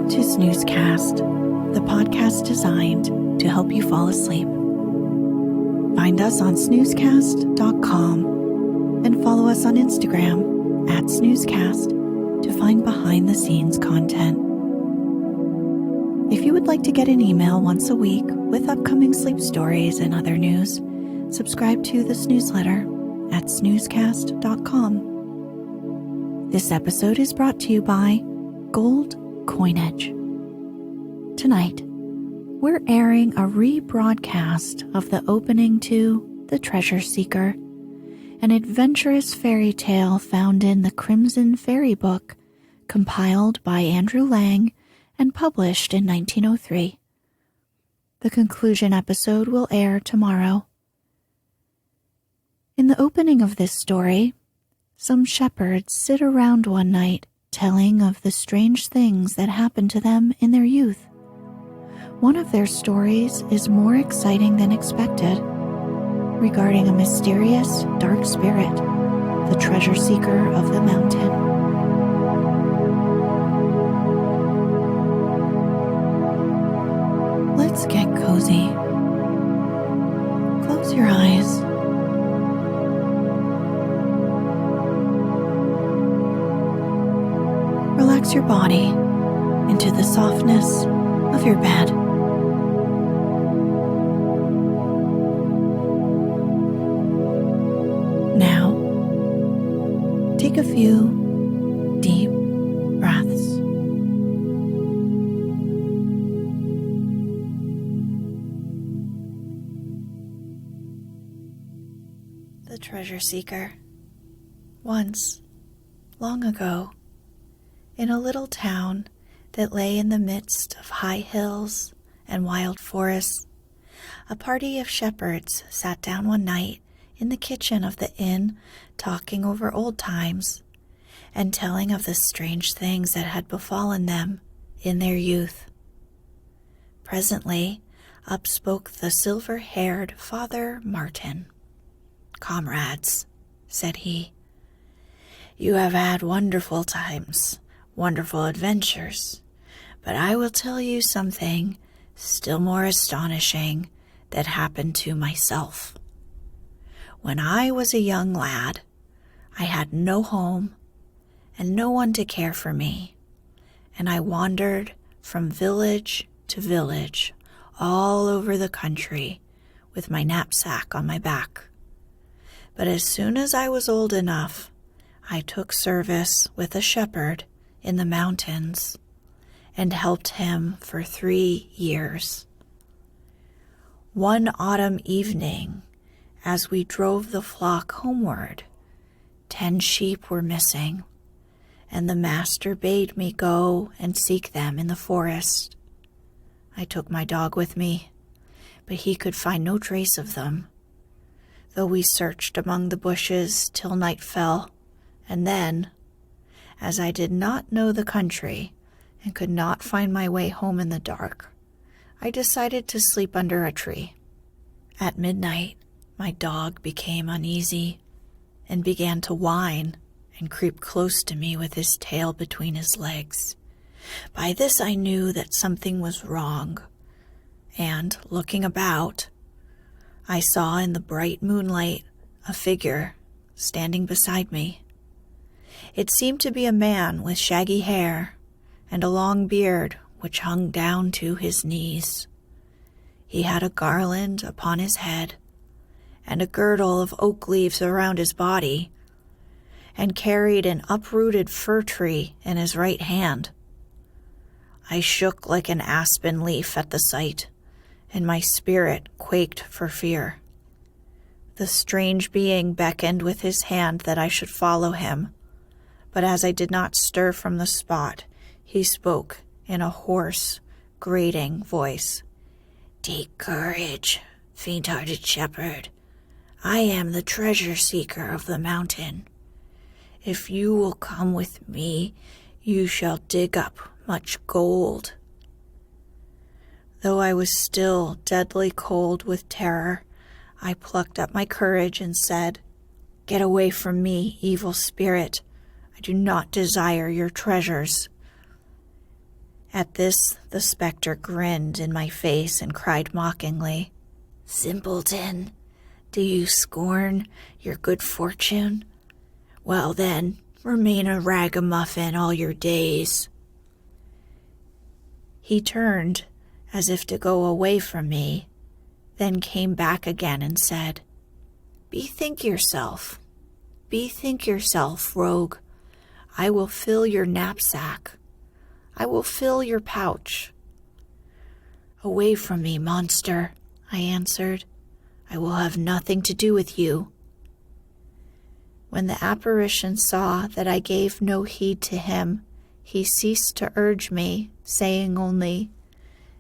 to Snoozecast, the podcast designed to help you fall asleep. Find us on snoozecast.com and follow us on Instagram at Snoozecast to find behind-the-scenes content. If you would like to get an email once a week with upcoming sleep stories and other news, subscribe to the Snoozeletter at snoozecast.com. This episode is brought to you by Gold Coinage. Tonight, we're airing a rebroadcast of the opening to The Treasure Seeker, an adventurous fairy tale found in the Crimson Fairy Book, compiled by Andrew Lang and published in 1903. The conclusion episode will air tomorrow. In the opening of this story, some shepherds sit around one night telling of the strange things that happened to them in their youth. One of their stories is more exciting than expected, regarding a mysterious, dark spirit, the treasure seeker of the mountain. Let's get cozy. Close your eyes. Relax your body into the softness of your bed. Now, take a few deep breaths. The Treasure Seeker. Once, long ago, in a little town that lay in the midst of high hills and wild forests, a party of shepherds sat down one night in the kitchen of the inn, talking over old times and telling of the strange things that had befallen them in their youth. Presently, up spoke the silver-haired Father Martin. "Comrades," said he, "you have had wonderful times, wonderful adventures, but I will tell you something still more astonishing that happened to myself. When I was a young lad, I had no home and no one to care for me, and I wandered from village to village all over the country with my knapsack on my back. But as soon as I was old enough, I took service with a shepherd in the mountains and helped him for 3 years. One autumn evening, as we drove the flock homeward, 10 sheep were missing, and the master bade me go and seek them in the forest. I took my dog with me, but he could find no trace of them, though we searched among the bushes till night fell, and then, as I did not know the country and could not find my way home in the dark, I decided to sleep under a tree. At midnight, my dog became uneasy and began to whine and creep close to me with his tail between his legs. By this I knew that something was wrong, and, looking about, I saw in the bright moonlight a figure standing beside me. It seemed to be a man with shaggy hair and a long beard which hung down to his knees. He had a garland upon his head and a girdle of oak leaves around his body, and carried an uprooted fir tree in his right hand. I shook like an aspen leaf at the sight, and my spirit quaked for fear. The strange being beckoned with his hand that I should follow him, but as I did not stir from the spot, he spoke in a hoarse, grating voice. "Take courage, faint-hearted shepherd. I am the treasure seeker of the mountain. If you will come with me, you shall dig up much gold." Though I was still deadly cold with terror, I plucked up my courage and said, "Get away from me, evil spirit. I do not desire your treasures." At this, the specter grinned in my face and cried mockingly, "Simpleton, do you scorn your good fortune? Well then, remain a ragamuffin all your days." He turned as if to go away from me, then came back again and said, Bethink yourself, rogue. I will fill your knapsack. I will fill your pouch." "Away from me, monster," I answered. "I will have nothing to do with you." When the apparition saw that I gave no heed to him, he ceased to urge me, saying only,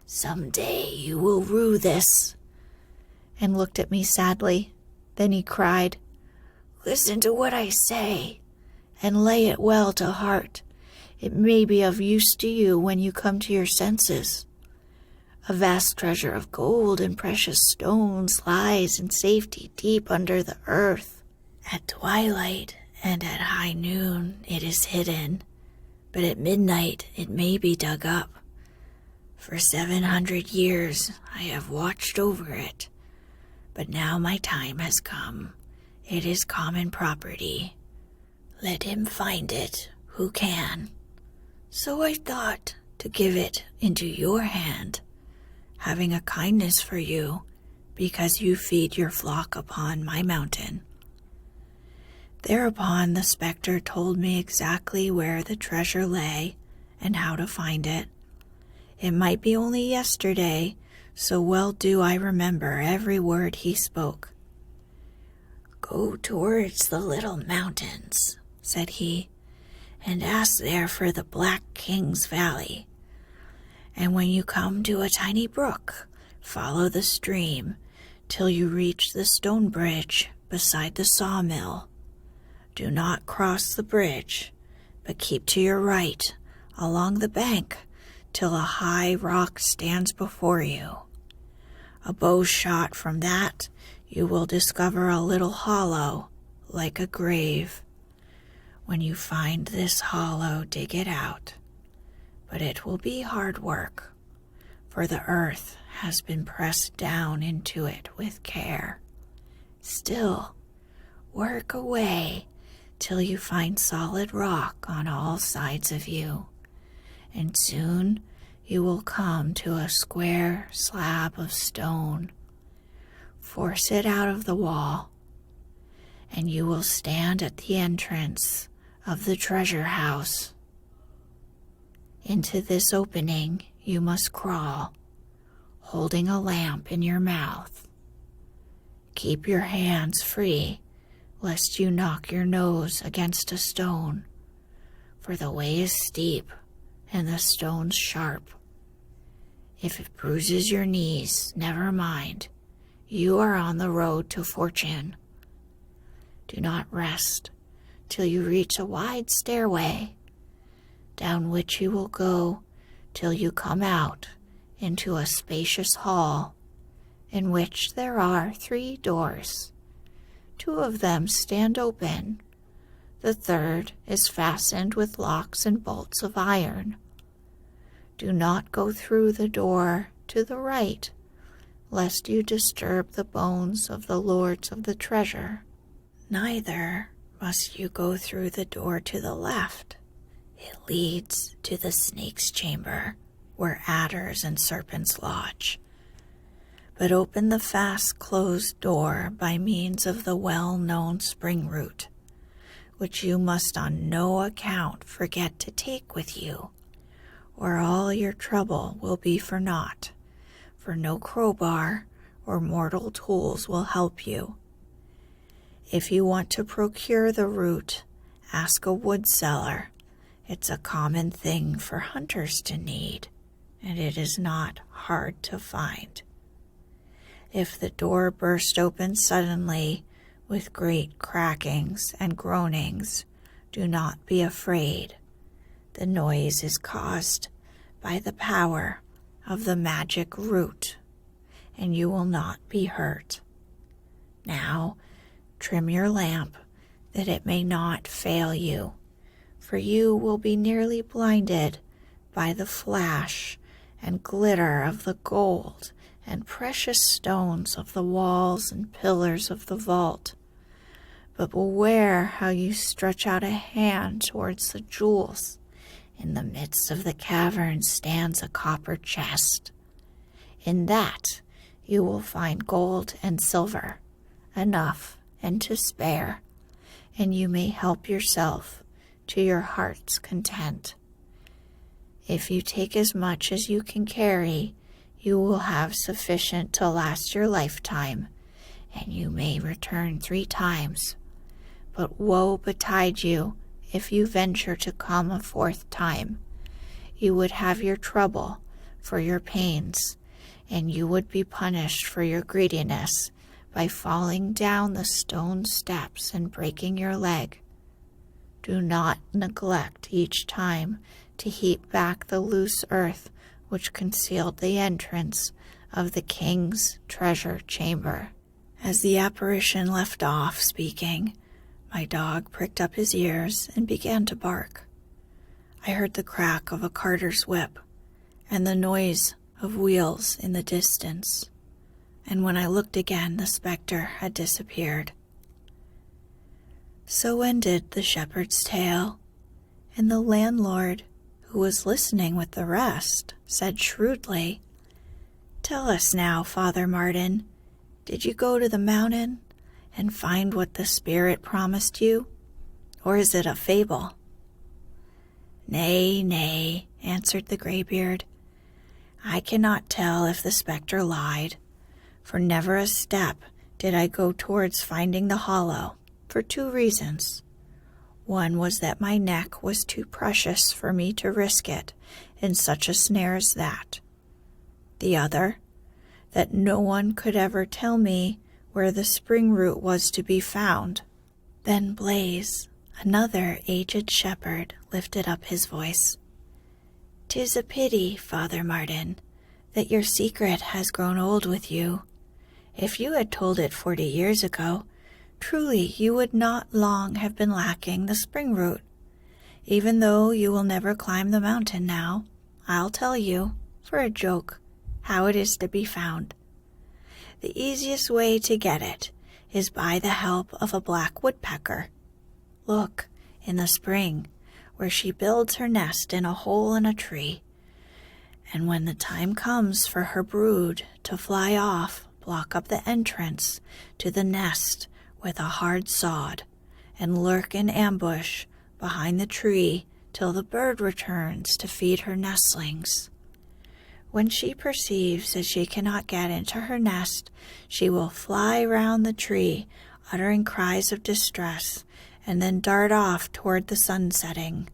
"Some day you will rue this," and looked at me sadly. Then he cried, "Listen to what I say, and lay it well to heart. It may be of use to you when you come to your senses. A vast treasure of gold and precious stones lies in safety deep under the earth. At twilight and at high noon it is hidden, but at midnight it may be dug up. For 700 years I have watched over it, but now my time has come. It is common property. Let him find it who can. So I thought to give it into your hand, having a kindness for you, because you feed your flock upon my mountain." Thereupon the specter told me exactly where the treasure lay and how to find it. It might be only yesterday, so well do I remember every word he spoke. "Go towards the little mountains," said he, "and ask there for the Black King's Valley. And when you come to a tiny brook, follow the stream till you reach the stone bridge beside the sawmill. Do not cross the bridge, but keep to your right along the bank till a high rock stands before you. A bow shot from that, you will discover a little hollow like a grave. When you find this hollow, dig it out. But it will be hard work, for the earth has been pressed down into it with care. Still, work away till you find solid rock on all sides of you, and soon you will come to a square slab of stone. Force it out of the wall, and you will stand at the entrance of the treasure house. Into this opening you must crawl, holding a lamp in your mouth. Keep your hands free, lest you knock your nose against a stone, for the way is steep and the stones sharp. If it bruises your knees, never mind. You are on the road to fortune. Do not rest till you reach a wide stairway, down which you will go till you come out into a spacious hall, in which there are 3 doors. 2 of them stand open. The third is fastened with locks and bolts of iron. Do not go through the door to the right, lest you disturb the bones of the lords of the treasure. Neither must you go through the door to the left. It leads to the snake's chamber, where adders and serpents lodge. But open the fast-closed door by means of the well-known spring root, which you must on no account forget to take with you, or all your trouble will be for naught, for no crowbar or mortal tools will help you. If you want to procure the root, ask a wood seller. It's a common thing for hunters to need, and it is not hard to find. If the door burst open suddenly with great crackings and groanings, do not be afraid. The noise is caused by the power of the magic root, and you will not be hurt. Now, trim your lamp that it may not fail you, for you will be nearly blinded by the flash and glitter of the gold and precious stones of the walls and pillars of the vault. But beware how you stretch out a hand towards the jewels. In the midst of the cavern stands a copper chest. In that you will find gold and silver, enough and to spare, and you may help yourself to your heart's content. If you take as much as you can carry, you will have sufficient to last your lifetime, and you may return 3 times. But woe betide you if you venture to come a 4th time. You would have your trouble for your pains, and you would be punished for your greediness by falling down the stone steps and breaking your leg. Do not neglect each time to heap back the loose earth which concealed the entrance of the king's treasure chamber. As the apparition left off speaking, my dog pricked up his ears and began to bark. I heard the crack of a carter's whip and the noise of wheels in the distance, and when I looked again, the specter had disappeared. So ended the shepherd's tale, and the landlord, who was listening with the rest, said shrewdly, "Tell us now, Father Martin, did you go to the mountain and find what the spirit promised you, or is it a fable?" "Nay, nay," answered the graybeard. "I cannot tell if the spectre lied, for never a step did I go towards finding the hollow, for 2 reasons. One was that my neck was too precious for me to risk it in such a snare as that. The other, that no one could ever tell me where the spring root was to be found." Then Blaise, another aged shepherd, lifted up his voice. "'Tis a pity, Father Martin, that your secret has grown old with you. If you had told it 40 years ago, truly you would not long have been lacking the spring root. Even though you will never climb the mountain now, I'll tell you, for a joke, how it is to be found. The easiest way to get it is by the help of a black woodpecker. Look, in the spring, where she builds her nest in a hole in a tree, and when the time comes for her brood to fly off, block up the entrance to the nest with a hard sod, and lurk in ambush behind the tree till the bird returns to feed her nestlings. When she perceives that she cannot get into her nest, she will fly round the tree, uttering cries of distress, and then dart off toward the sun setting.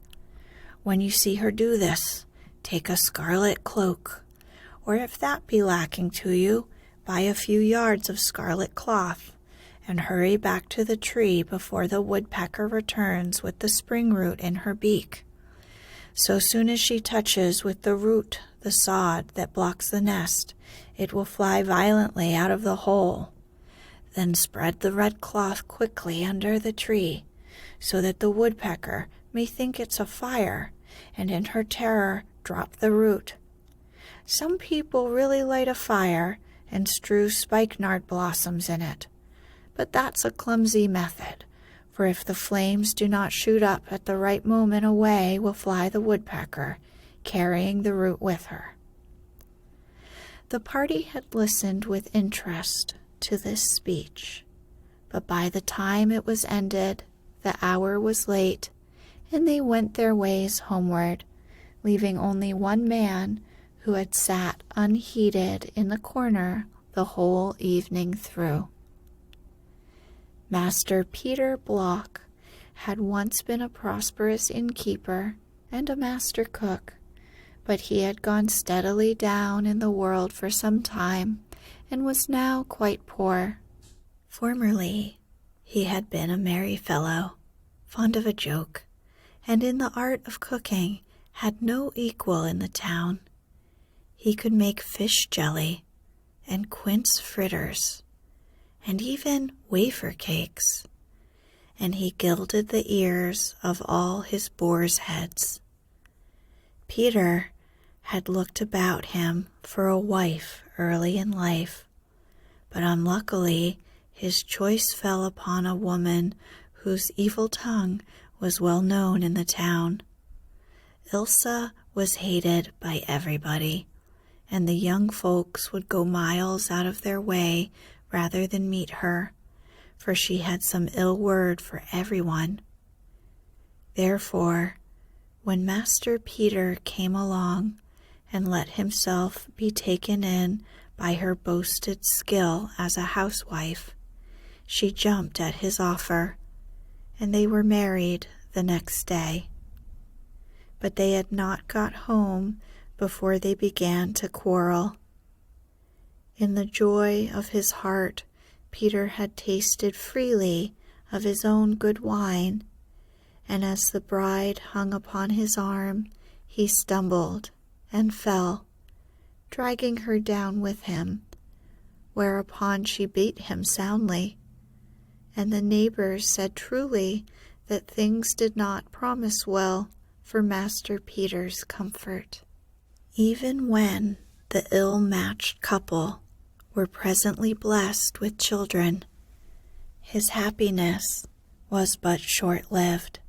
When you see her do this, take a scarlet cloak, or if that be lacking to you, buy a few yards of scarlet cloth, and hurry back to the tree before the woodpecker returns with the spring root in her beak. So soon as she touches with the root the sod that blocks the nest, it will fly violently out of the hole. Then spread the red cloth quickly under the tree, so that the woodpecker may think it's a fire, and in her terror drop the root. Some people really light a fire and strew spikenard blossoms in it, but that's a clumsy method, for if the flames do not shoot up at the right moment, away will fly the woodpecker, carrying the root with her." The party had listened with interest to this speech, but by the time it was ended, the hour was late, and they went their ways homeward, leaving only one man who had sat unheeded in the corner the whole evening through. Master Peter Block had once been a prosperous innkeeper and a master cook, but he had gone steadily down in the world for some time and was now quite poor. Formerly, he had been a merry fellow, fond of a joke, and in the art of cooking had no equal in the town. He could make fish jelly and quince fritters, and even wafer cakes, and he gilded the ears of all his boars' heads. Peter had looked about him for a wife early in life, but unluckily his choice fell upon a woman whose evil tongue was well known in the town. Ilse was hated by everybody, and the young folks would go miles out of their way rather than meet her, for she had some ill word for everyone. Therefore, when Master Peter came along and let himself be taken in by her boasted skill as a housewife, she jumped at his offer, and they were married the next day. But they had not got home before they began to quarrel. In the joy of his heart, Peter had tasted freely of his own good wine, and as the bride hung upon his arm, he stumbled and fell, dragging her down with him, whereupon she beat him soundly. And the neighbors said truly that things did not promise well for Master Peter's comfort. Even when the ill-matched couple were presently blessed with children, his happiness was but short-lived.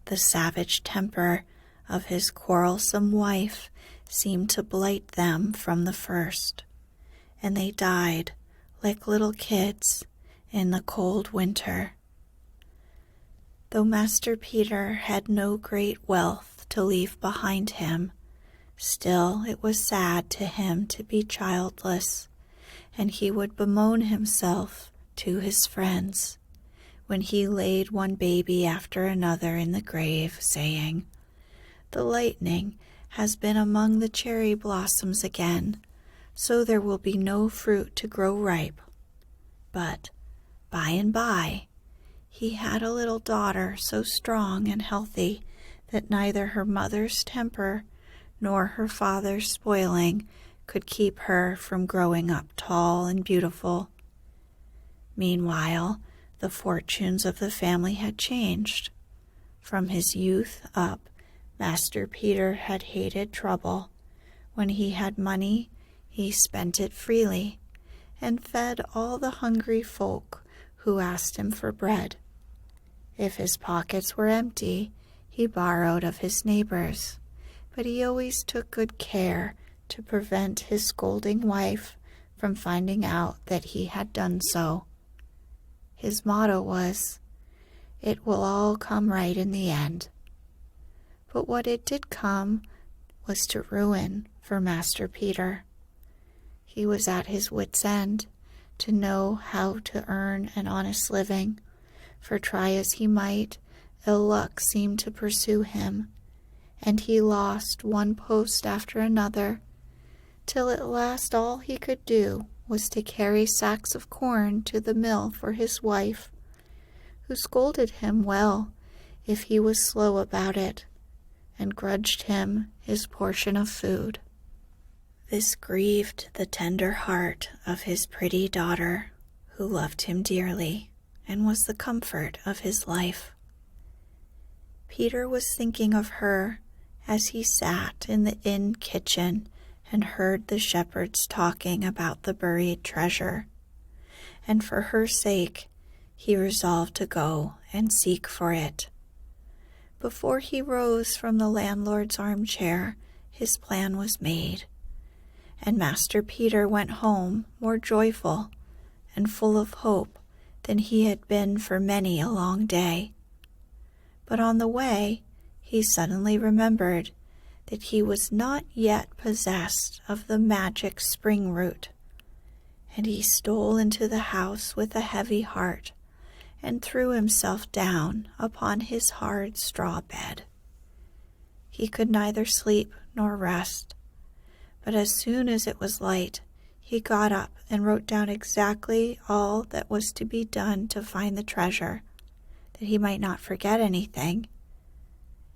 The savage temper of his quarrelsome wife seemed to blight them from the first, and they died like little kids in the cold winter. Though Master Peter had no great wealth to leave behind him, still it was sad to him to be childless, and he would bemoan himself to his friends when he laid one baby after another in the grave, saying, "The lightning has been among the cherry blossoms again, so there will be no fruit to grow ripe." But by and by he had a little daughter so strong and healthy that neither her mother's temper nor her father's spoiling could keep her from growing up tall and beautiful. Meanwhile, the fortunes of the family had changed. From his youth up, Master Peter had hated trouble. When he had money, he spent it freely, and fed all the hungry folk who asked him for bread. If his pockets were empty, he borrowed of his neighbors, but he always took good care to prevent his scolding wife from finding out that he had done so. His motto was, "It will all come right in the end." But what it did come was to ruin for Master Peter. He was at his wits' end to know how to earn an honest living, for try as he might, ill luck seemed to pursue him, and he lost one post after another, till at last all he could do was to carry sacks of corn to the mill for his wife, who scolded him well if he was slow about it, and grudged him his portion of food. This grieved the tender heart of his pretty daughter, who loved him dearly and was the comfort of his life. Peter was thinking of her as he sat in the inn kitchen and heard the shepherds talking about the buried treasure, and for her sake he resolved to go and seek for it. Before he rose from the landlord's armchair, his plan was made, and Master Peter went home more joyful and full of hope than he had been for many a long day. But on the way he suddenly remembered that he was not yet possessed of the magic spring root, and he stole into the house with a heavy heart and threw himself down upon his hard straw bed. He could neither sleep nor rest, but as soon as it was light, he got up and wrote down exactly all that was to be done to find the treasure, that he might not forget anything.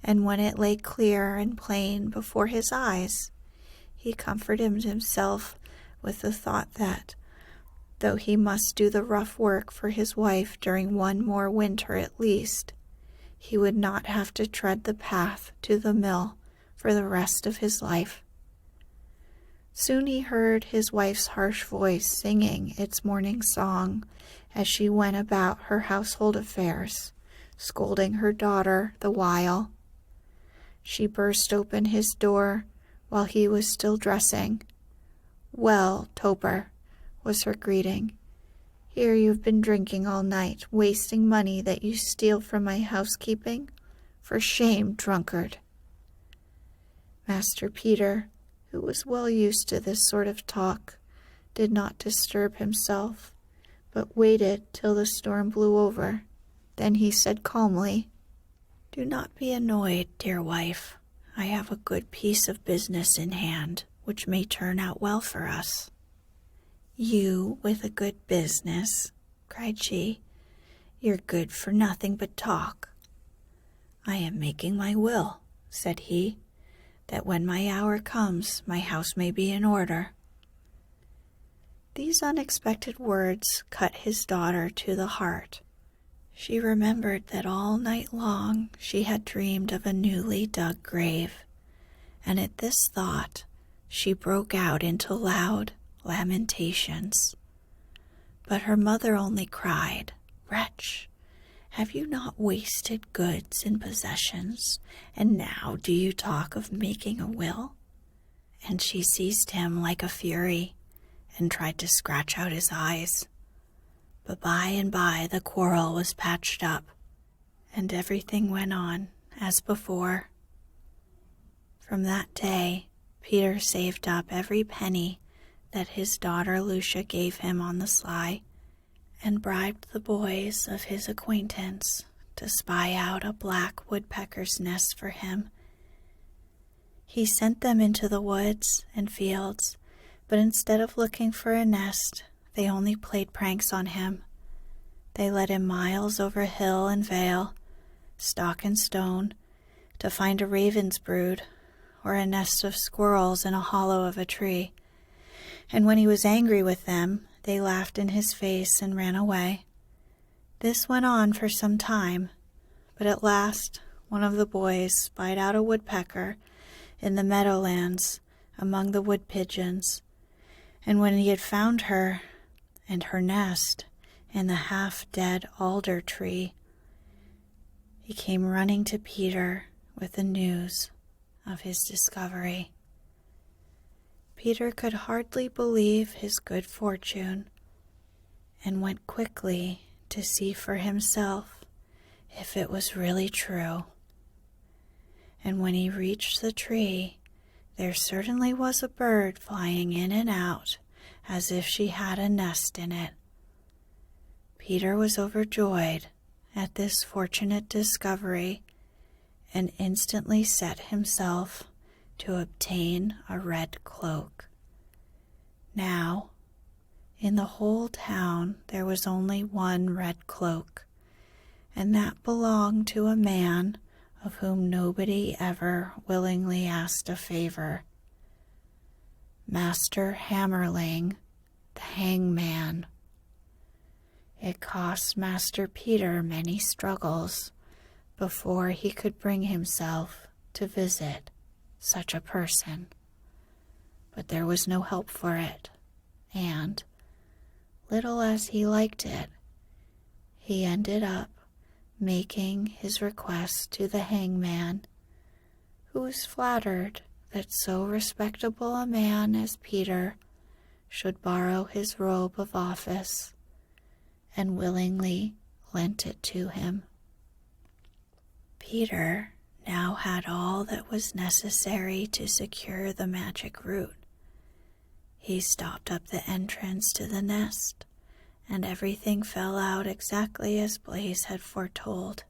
And when it lay clear and plain before his eyes, he comforted himself with the thought that, though he must do the rough work for his wife during one more winter at least, he would not have to tread the path to the mill for the rest of his life. Soon he heard his wife's harsh voice singing its morning song as she went about her household affairs, scolding her daughter the while. She burst open his door while he was still dressing. "Well, Toper," was her greeting, "here you've been drinking all night, wasting money that you steal from my housekeeping. For shame, drunkard." Master Peter, who was well used to this sort of talk, did not disturb himself, but waited till the storm blew over. Then he said calmly, "Do not be annoyed, dear wife. I have a good piece of business in hand, which may turn out well for us." "You with a good business?" cried she. "You're good for nothing but talk." "I am making my will," said he, "that when my hour comes, my house may be in order." These unexpected words cut his daughter to the heart. She remembered that all night long she had dreamed of a newly dug grave, and at this thought she broke out into loud lamentations. But her mother only cried, "Wretch, have you not wasted goods and possessions, and now do you talk of making a will?" And she seized him like a fury and tried to scratch out his eyes. But by and by the quarrel was patched up, and everything went on as before. From that day, Peter saved up every penny that his daughter Lucia gave him on the sly, and bribed the boys of his acquaintance to spy out a black woodpecker's nest for him. He sent them into the woods and fields, but instead of looking for a nest, they only played pranks on him. They led him miles over hill and vale, stock and stone, to find a raven's brood or a nest of squirrels in a hollow of a tree. And when he was angry with them, they laughed in his face and ran away. This went on for some time, but at last one of the boys spied out a woodpecker in the meadowlands among the wood pigeons, and when he had found her and her nest in the half-dead alder tree, he came running to Peter with the news of his discovery. Peter could hardly believe his good fortune, and went quickly to see for himself if it was really true. And when he reached the tree, there certainly was a bird flying in and out as if she had a nest in it. Peter was overjoyed at this fortunate discovery, and instantly set himself to obtain a red cloak. Now, in the whole town there was only one red cloak, and that belonged to a man of whom nobody ever willingly asked a favor. Master Hammerling, the hangman. It cost Master Peter many struggles before he could bring himself to visit such a person. But there was no help for it, and, little as he liked it, he ended up making his request to the hangman, who was flattered that so respectable a man as Peter should borrow his robe of office, and willingly lent it to him. Peter now had all that was necessary to secure the magic root. He stopped up the entrance to the nest, and everything fell out exactly as Blaze had foretold.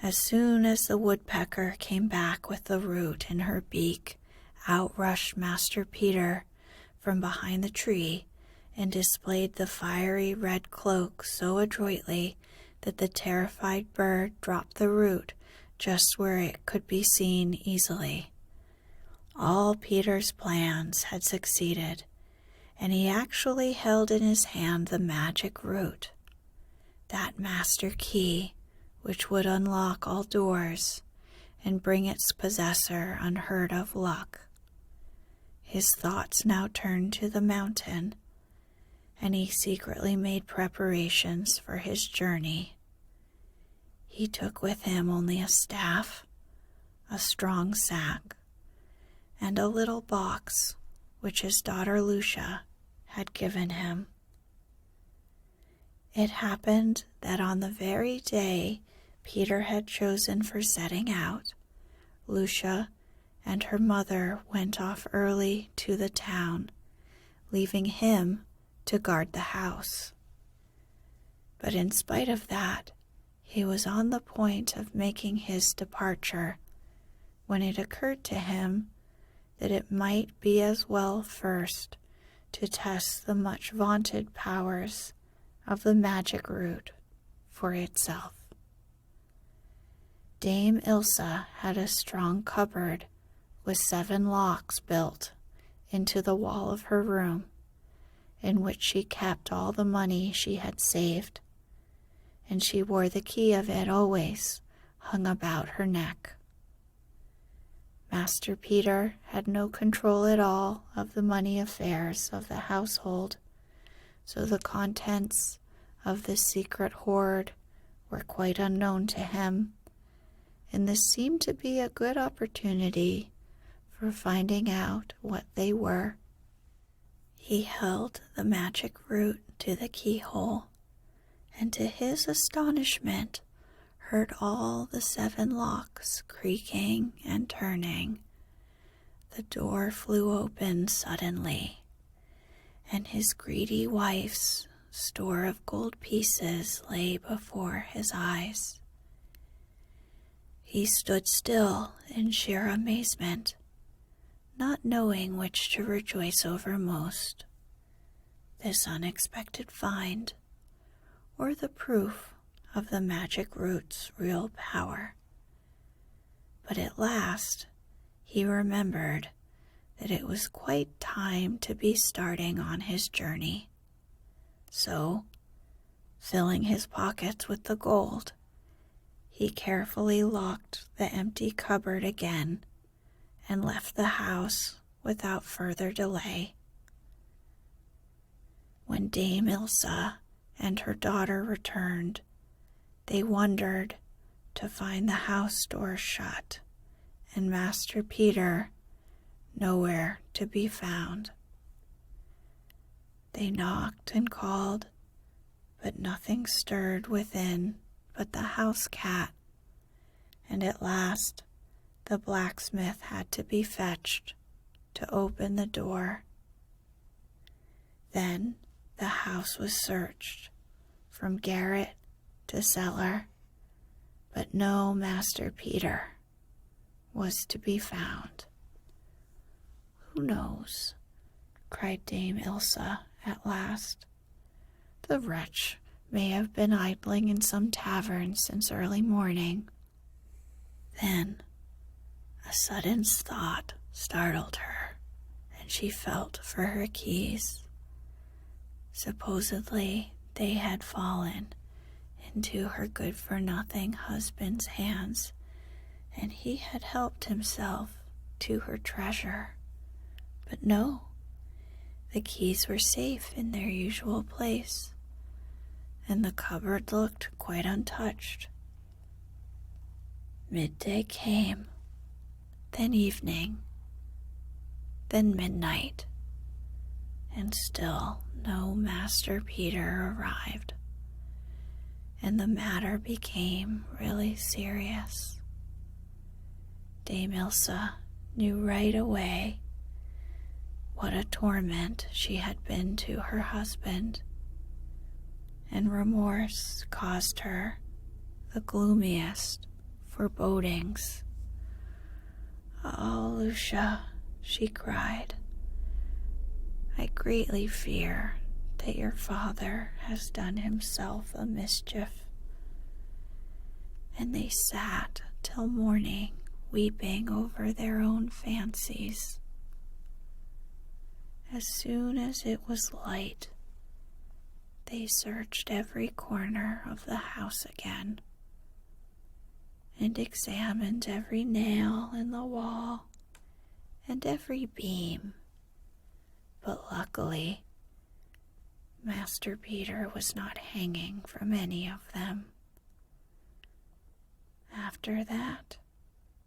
As soon as the woodpecker came back with the root in her beak, out rushed Master Peter from behind the tree and displayed the fiery red cloak so adroitly that the terrified bird dropped the root just where it could be seen easily. All Peter's plans had succeeded, and he actually held in his hand the magic root, that master key which would unlock all doors and bring its possessor unheard of luck. His thoughts now turned to the mountain, and he secretly made preparations for his journey. He took with him only a staff, a strong sack, and a little box which his daughter Lucia had given him. It happened that on the very day Peter had chosen for setting out, Lucia and her mother went off early to the town, leaving him to guard the house. But in spite of that, he was on the point of making his departure when it occurred to him that it might be as well first to test the much vaunted powers of the magic root for itself. Dame Ilsa had a strong cupboard with 7 locks built into the wall of her room, in which she kept all the money she had saved, and she wore the key of it always hung about her neck. Master Peter had no control at all of the money affairs of the household, so the contents of this secret hoard were quite unknown to him, and this seemed to be a good opportunity for finding out what they were. He held the magic root to the keyhole, and to his astonishment heard all the 7 locks creaking and turning. The door flew open suddenly, and his greedy wife's store of gold pieces lay before his eyes. He stood still in sheer amazement, not knowing which to rejoice over most, this unexpected find, or the proof of the magic root's real power. But at last he remembered that it was quite time to be starting on his journey. So, filling his pockets with the gold, he carefully locked the empty cupboard again and left the house without further delay. When Dame Ilsa and her daughter returned, they wondered to find the house door shut and Master Peter nowhere to be found. They knocked and called, but nothing stirred within but the house cat, and at last the blacksmith had to be fetched to open the door. Then the house was searched from garret to cellar, but no Master Peter was to be found. "Who knows?" cried Dame Ilsa at last. "The wretch may have been idling in some tavern since early morning." Then a sudden thought startled her, and she felt for her keys. Supposedly they had fallen into her good-for-nothing husband's hands, and he had helped himself to her treasure. But no, the keys were safe in their usual place, and the cupboard looked quite untouched. Midday came, then evening, then midnight, and still no Master Peter arrived, and the matter became really serious. Dame Ilsa knew right away what a torment she had been to her husband, and remorse caused her the gloomiest forebodings. "Oh, Lucia," she cried, "I greatly fear that your father has done himself a mischief." And they sat till morning, weeping over their own fancies. As soon as it was light, they searched every corner of the house again, and examined every nail in the wall and every beam luckily, Master Peter was not hanging from any of them. After that,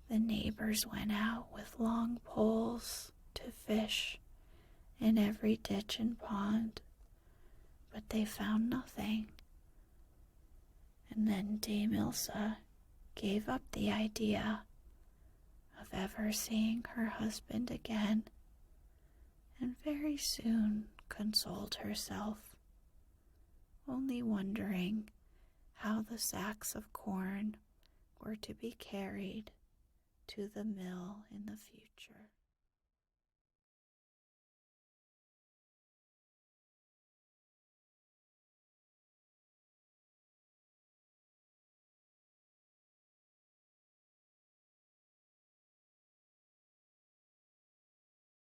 the neighbors went out with long poles to fish in every ditch and pond, but they found nothing. And then Dame Ilse gave up the idea of ever seeing her husband again, and very soon consoled herself, only wondering how the sacks of corn were to be carried to the mill in the future.